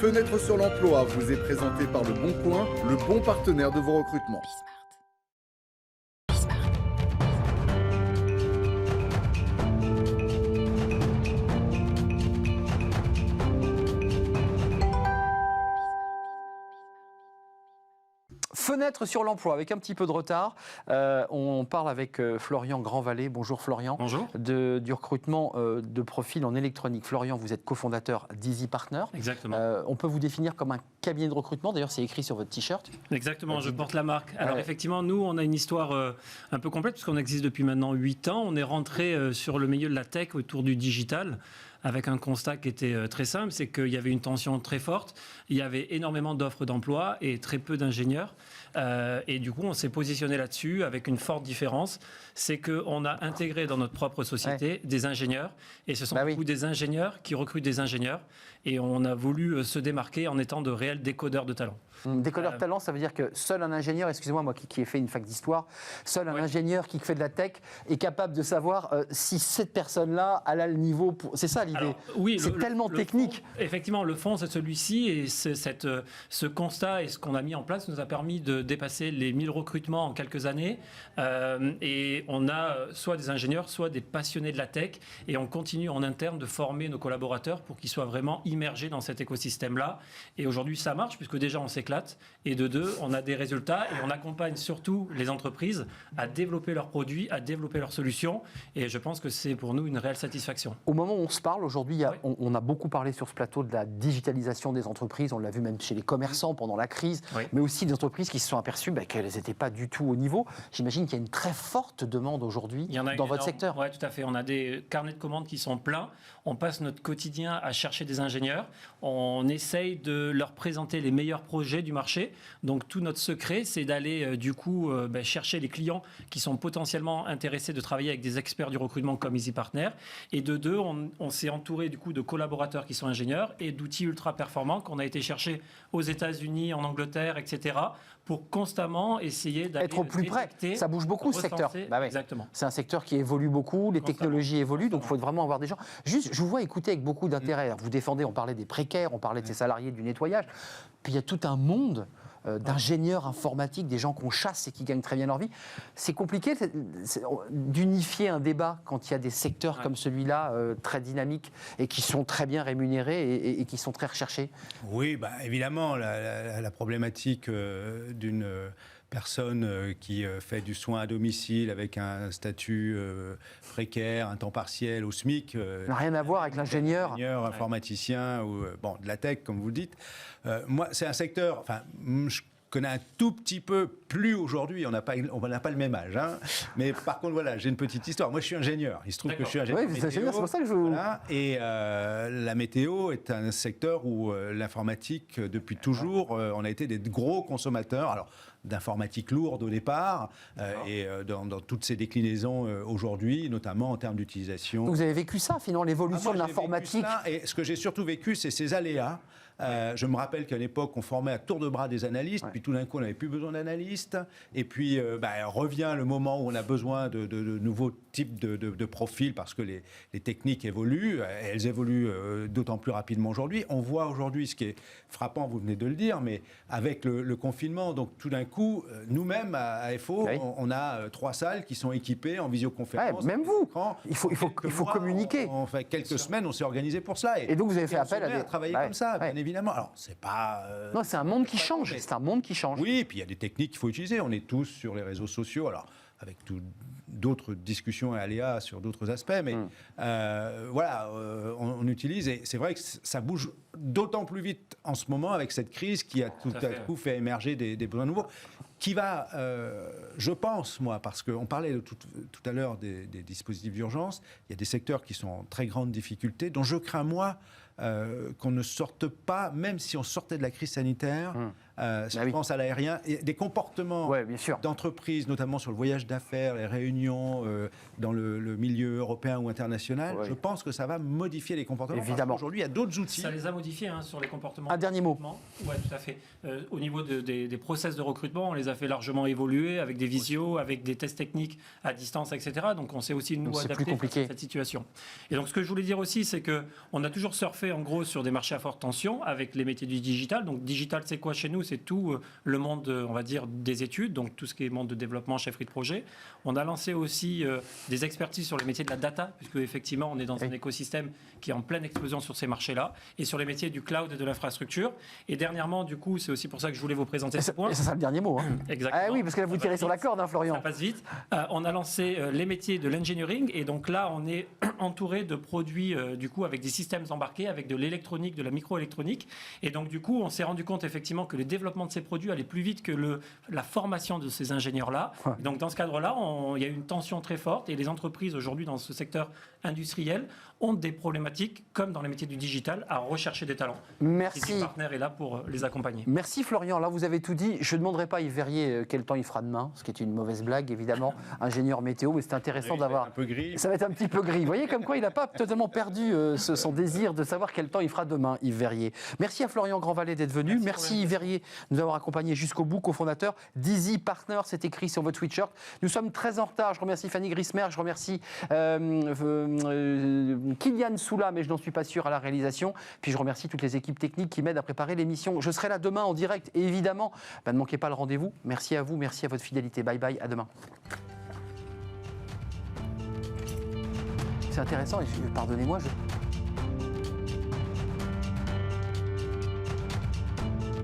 Fenêtre sur l'emploi vous est présenté par Le Bon Coin, le bon partenaire de vos recrutements. Fenêtre sur l'emploi, avec un petit peu de retard. On parle avec Florian Grandvalet. Bonjour Florian. Bonjour. Du recrutement de profils en électronique. Florian, vous êtes cofondateur d'Easy Partner. Exactement. On peut vous définir comme un cabinet de recrutement. D'ailleurs, c'est écrit sur votre t-shirt. Exactement, je porte la marque. Alors effectivement, nous, on a une histoire un peu complète, puisqu'on existe depuis maintenant 8 ans. On est rentré sur le milieu de la tech autour du digital, avec un constat qui était très simple, c'est qu'il y avait une tension très forte, il y avait énormément d'offres d'emploi et très peu d'ingénieurs. Et du coup, on s'est positionné là-dessus avec une forte différence, c'est qu'on a intégré dans notre propre société des ingénieurs, et ce sont beaucoup des ingénieurs qui recrutent des ingénieurs, et on a voulu se démarquer en étant de réels décodeurs de talent. Décodeur de talent, ça veut dire que seul un ingénieur, excusez-moi, moi qui ai fait une fac d'histoire, seul un ingénieur qui fait de la tech est capable de savoir si cette personne-là a le niveau pour... C'est ça l'idée. Oui, c'est tellement technique. Effectivement, le fond, c'est celui-ci, et ce constat et ce qu'on a mis en place nous a permis de dépasser les 1000 recrutements en quelques années. Et on a soit des ingénieurs, soit des passionnés de la tech, et on continue en interne de former nos collaborateurs pour qu'ils soient vraiment immergés dans cet écosystème-là. Et aujourd'hui, ça marche, puisque déjà, on s'éclate. Et de deux, on a des résultats, et on accompagne surtout les entreprises à développer leurs produits, à développer leurs solutions. Et je pense que c'est pour nous une réelle satisfaction. Au moment où on se parle, aujourd'hui, on a beaucoup parlé sur ce plateau de la digitalisation des entreprises. On l'a vu même chez les commerçants pendant la crise, mais aussi des entreprises qui se sont aperçues qu'elles n'étaient pas du tout au niveau. J'imagine qu'il y a une très forte demande aujourd'hui dans votre secteur. Oui, tout à fait. On a des carnets de commandes qui sont pleins. On passe notre quotidien à chercher des ingénieurs. On essaye de leur présenter les meilleurs projets du marché. Donc tout notre secret, c'est d'aller chercher les clients qui sont potentiellement intéressés de travailler avec des experts du recrutement comme Easy Partner. Et de deux, on s'est entouré du coup de collaborateurs qui sont ingénieurs et d'outils ultra performants qu'on a été chercher aux États-Unis, en Angleterre, etc. pour constamment essayer d'aller être au plus près. Ça bouge beaucoup ce secteur. Exactement. C'est un secteur qui évolue beaucoup, les technologies évoluent, donc il faut vraiment avoir des gens. Juste, je vous vois écouter avec beaucoup d'intérêt. Vous défendez, on parlait des précaires, on parlait de ces salariés du nettoyage. Puis il y a tout un monde d'ingénieurs informatiques, des gens qu'on chasse et qui gagnent très bien leur vie. C'est compliqué d'unifier un débat quand il y a des secteurs comme celui-là, très dynamiques et qui sont très bien rémunérés et qui sont très recherchés. Oui, évidemment, la problématique d'une personne qui fait du soin à domicile avec un statut précaire, un temps partiel au SMIC. N'a rien à voir avec l'ingénieur. Ingénieur, informaticien ou de la tech, comme vous le dites. Moi, c'est un secteur. Je connais un tout petit peu, plus aujourd'hui, on n'a pas le même âge, hein. Mais par contre, voilà, j'ai une petite histoire. Moi, je suis ingénieur. Il se trouve que je suis ingénieur. Oui, c'est pour ça que je vous... Voilà. Et la météo est un secteur où l'informatique, depuis toujours, on a été des gros consommateurs. Alors, d'informatique lourde au départ, et dans toutes ses déclinaisons aujourd'hui, notamment en termes d'utilisation. Vous avez vécu ça, finalement, l'évolution de l'informatique. Et ce que j'ai surtout vécu, c'est ces aléas. Je me rappelle qu'à l'époque, on formait à tour de bras des analystes, puis tout d'un coup, on n'avait plus besoin d'analystes. Et puis, revient le moment où on a besoin de nouveaux types de profils, parce que les techniques évoluent. Elles évoluent d'autant plus rapidement aujourd'hui. On voit aujourd'hui ce qui est frappant, vous venez de le dire, mais avec le confinement, donc tout d'un coup, nous-mêmes, à FO, on a 3 salles qui sont équipées en visioconférence. Même vous, il faut communiquer. En fait, quelques semaines, on s'est organisé pour cela. Et donc, vous avez fait appel à travailler comme ça, bien évidemment. Alors, c'est pas... non, c'est un monde qui change. C'est un monde qui change. Oui, et puis il y a des techniques qu'il faut utiliser. On est tous sur les réseaux sociaux. Alors, avec d'autres discussions et aléas sur d'autres aspects, mais on utilise, et c'est vrai que ça bouge d'autant plus vite en ce moment avec cette crise qui a tout à coup fait émerger des besoins nouveaux, qui va, je pense, moi, parce qu'on parlait tout à l'heure des dispositifs d'urgence, il y a des secteurs qui sont en très grande difficulté, dont je crains, moi, qu'on ne sorte pas, même si on sortait de la crise sanitaire, oui. pense à l'aérien, et des comportements Ouais, bien sûr. d'entreprise, notamment sur le voyage d'affaires, les réunions dans le milieu européen ou international, Ouais. je pense que ça va modifier les comportements. Évidemment. Aujourd'hui, il y a d'autres outils. Ça les a modifiés sur les comportements. Un dernier mot. Oui, tout à fait. Au niveau des process de recrutement, on les a fait largement évoluer avec des visios, avec des tests techniques à distance, etc. Donc on s'est aussi nous Donc, c'est plus adapté compliqué. à cette situation. Et donc ce que je voulais dire aussi, c'est qu'on a toujours surfé en gros sur des marchés à forte tension avec les métiers du digital. Donc digital, c'est quoi chez nous? C'est tout le monde, on va dire, des études, donc tout ce qui est monde de développement, chefferie de projet. On a lancé aussi des expertises sur les métiers de la data, puisque effectivement on est dans un écosystème qui est en pleine explosion sur ces marchés-là, et sur les métiers du cloud et de l'infrastructure. Et dernièrement, du coup, c'est aussi pour ça que je voulais vous présenter ce point. Et ça sera le dernier mot. Hein. Exactement. Ah oui, parce que là, vous tirez sur la corde, hein, Florian. Ça passe vite. On a lancé les métiers de l'engineering, et donc là, on est entouré de produits, du coup, avec des systèmes embarqués, avec de l'électronique, de la microélectronique. Et donc, du coup, on s'est rendu compte effectivement que le développement de ces produits allait plus vite que la formation de ces ingénieurs-là. Ouais. Donc, dans ce cadre-là, il y a une tension très forte, et les entreprises aujourd'hui dans ce secteur industriel ont des problématiques, comme dans les métiers du digital, à rechercher des talents. Merci. Et le partenaire est là pour les accompagner. Merci Florian, là vous avez tout dit. Je ne demanderai pas à Yves Verrier quel temps il fera demain, ce qui est une mauvaise blague évidemment, ingénieur météo, mais c'est intéressant Oui, ça va d'avoir... être un peu gris. Ça va être un petit peu gris. Vous voyez comme quoi il n'a pas totalement perdu son désir de savoir quel temps il fera demain, Yves Verrier. Merci à Florian Grandvalet d'être venu. Merci Yves Verrier de nous avoir accompagnés jusqu'au bout, cofondateur d'Easy Partners, c'est écrit sur votre sweatshirt. Nous sommes très en retard, je remercie Fanny Grismer, je remercie Kylian Soula, mais je n'en suis pas sûr à la réalisation. Puis je remercie toutes les équipes techniques qui m'aident à préparer l'émission. Je serai là demain en direct et évidemment, ne manquez pas le rendez-vous. Merci à vous, merci à votre fidélité. Bye bye, à demain. C'est intéressant et pardonnez-moi,